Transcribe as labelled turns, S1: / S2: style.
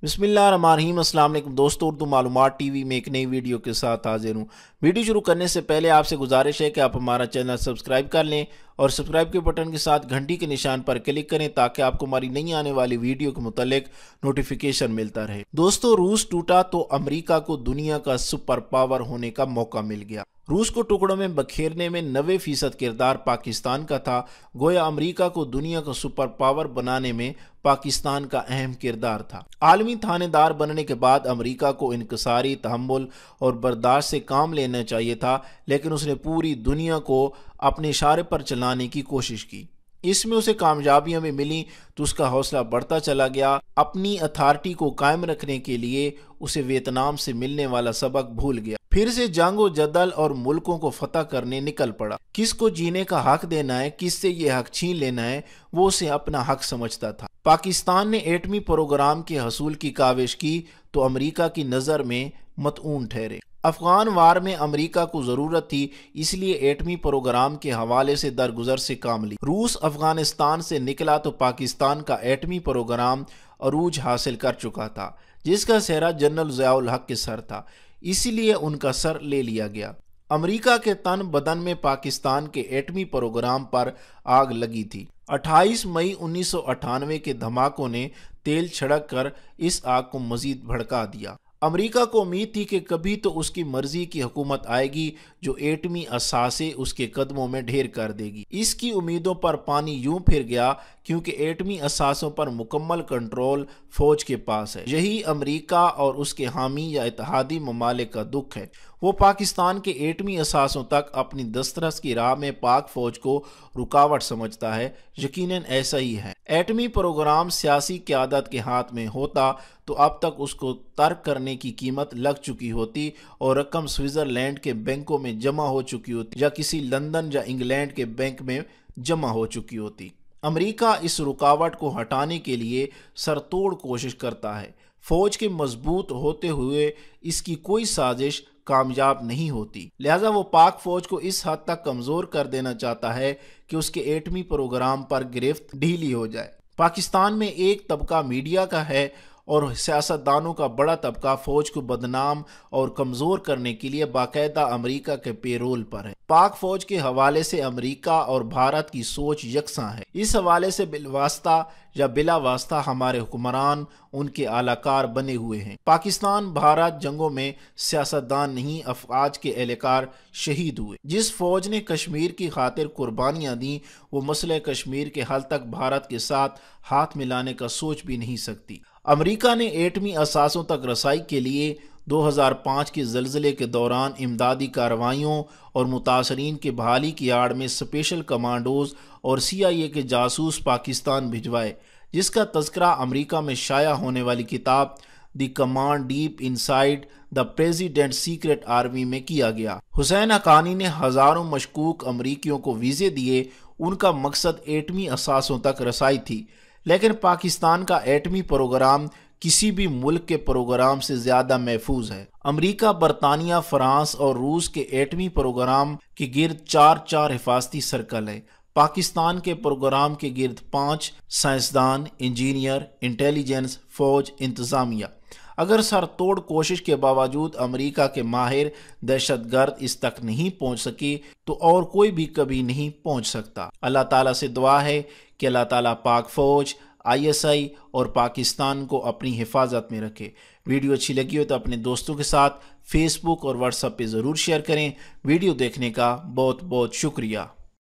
S1: بسم اللہ الرحمن الرحیم۔ السلام علیکم دوستو، اردو معلومات ٹی وی میں ایک نئی ویڈیو کے ساتھ حاضر ہوں۔ ویڈیو شروع کرنے سے پہلے آپ سے گزارش ہے کہ آپ ہمارا چینل سبسکرائب کر لیں اور سبسکرائب کے بٹن کے ساتھ گھنٹی کے نشان پر کلک کریں تاکہ آپ کو ہماری نئی آنے والی ویڈیو کے متعلق نوٹیفیکیشن ملتا رہے۔ دوستو، روس ٹوٹا تو امریکہ کو دنیا کا سپر پاور ہونے کا موقع مل گیا۔ روس کو ٹکڑوں میں بکھیرنے میں 90% کردار پاکستان کا تھا۔ گویا امریکہ کو دنیا کا سپر پاور بنانے میں پاکستان کا اہم کردار تھا۔ عالمی تھانے دار بننے کے بعد امریکہ کو انکساری، تحمل اور برداشت سے کام لینا چاہیے تھا، لیکن اس نے پوری دنیا کو اپنے اشارے پر چلانے کی کوشش کی۔ اس میں اسے کامیابیاں بھی ملیں تو اس کا حوصلہ بڑھتا چلا گیا۔ اپنی اتھارٹی کو قائم رکھنے کے لیے اسے ویتنام سے ملنے والا سبق بھول گیا۔ پھر سے جنگ و جدل اور ملکوں کو فتح کرنے نکل پڑا۔ کس کو جینے کا حق دینا ہے، کس سے یہ حق چھین لینا ہے، وہ اسے اپنا حق سمجھتا تھا۔ پاکستان نے ایٹمی پروگرام کے حصول کی کاوش کی تو امریکہ کی نظر میں مطعون ٹھہرے۔ افغان وار میں امریکہ کو ضرورت تھی، اس لیے ایٹمی پروگرام کے حوالے سے درگزر سے کام لی۔ روس افغانستان سے نکلا تو پاکستان کا ایٹمی پروگرام عروج حاصل کر چکا تھا، جس کا سہرا جنرل ضیاء الحق کے سر تھا، اسی لیے ان کا سر لے لیا گیا۔ امریکہ کے تن بدن میں پاکستان کے ایٹمی پروگرام پر آگ لگی تھی۔ 28 مئی 1998 کے دھماکوں نے تیل چھڑک کر اس آگ کو مزید بھڑکا دیا۔ امریکہ کو امید تھی کہ کبھی تو اس کی مرضی کی حکومت آئے گی جو ایٹمی اثاثے اس کے قدموں میں ڈھیر کر دے گی۔ اس کی امیدوں پر پانی یوں پھر گیا کیونکہ ایٹمی اثاثوں پر مکمل کنٹرول فوج کے پاس ہے۔ یہی امریکہ اور اس کے حامی یا اتحادی ممالک کا دکھ ہے۔ وہ پاکستان کے ایٹمی اثاثوں تک اپنی دسترس کی راہ میں پاک فوج کو رکاوٹ سمجھتا ہے۔ یقیناً ایسا ہی ہے۔ ایٹمی پروگرام سیاسی قیادت کے ہاتھ میں ہوتا تو اب تک اس کو ترک کرنے کی قیمت لگ چکی ہوتی اور رقم سوئٹزرلینڈ کے بینکوں میں جمع ہو چکی ہوتی یا کسی لندن یا انگلینڈ کے بینک میں جمع ہو چکی ہوتی۔ امریکہ اس رکاوٹ کو ہٹانے کے لیے سرتوڑ کوشش کرتا ہے۔ فوج کے مضبوط ہوتے ہوئے اس کی کوئی سازش کامیاب نہیں ہوتی، لہذا وہ پاک فوج کو اس حد تک کمزور کر دینا چاہتا ہے کہ اس کے ایٹمی پروگرام پر گرفت ڈھیلی ہو جائے۔ پاکستان میں ایک طبقہ میڈیا کا ہے اور سیاستدانوں کا بڑا طبقہ فوج کو بدنام اور کمزور کرنے کے لیے باقاعدہ امریکہ کے پیرول پر ہے۔ پاک فوج کے حوالے سے امریکہ اور بھارت کی سوچ یکساں ہے۔ اس حوالے سے بالواسطہ یا بلا واسطہ ہمارے حکمران ان کے اعلی کار بنے ہوئے ہیں۔ پاکستان بھارت جنگوں میں سیاستدان نہیں، افواج کے اہلکار شہید ہوئے۔ جس فوج نے کشمیر کی خاطر قربانیاں دیں وہ مسئلہ کشمیر کے حل تک بھارت کے ساتھ ہاتھ ملانے کا سوچ بھی نہیں سکتی۔ امریکہ نے ایٹمی اثاثوں تک رسائی کے لیے 2005 کے زلزلے کے دوران امدادی کارروائیوں اور متاثرین کی بحالی کی آڑ میں اسپیشل کمانڈوز اور CIA کے جاسوس پاکستان بھجوائے، جس کا تذکرہ امریکہ میں شائع ہونے والی کتاب the command deep inside the president secret army میں کیا گیا۔ حسین حقانی نے ہزاروں مشکوک امریکیوں کو ویزے دیے، ان کا مقصد ایٹمی اثاثوں تک رسائی تھی، لیکن پاکستان کا ایٹمی پروگرام کسی بھی ملک کے پروگرام سے زیادہ محفوظ ہے۔ امریکہ، برطانیہ، فرانس اور روس کے ایٹمی پروگرام کے گرد چار حفاظتی سرکل ہیں۔ پاکستان کے پروگرام کے گرد 5 سائنسدان، انجینئر، انٹیلیجنس، فوج، انتظامیہ۔ اگر سر توڑ کوشش کے باوجود امریکہ کے ماہر دہشت گرد اس تک نہیں پہنچ سکے تو اور کوئی بھی کبھی نہیں پہنچ سکتا۔ اللہ تعالیٰ سے دعا ہے کہ اللہ تعالیٰ پاک فوج، ISI اور پاکستان کو اپنی حفاظت میں رکھے۔ ویڈیو اچھی لگی ہو تو اپنے دوستوں کے ساتھ فیس بک اور واٹس ایپ پہ ضرور شیئر کریں۔ ویڈیو دیکھنے کا بہت بہت شکریہ۔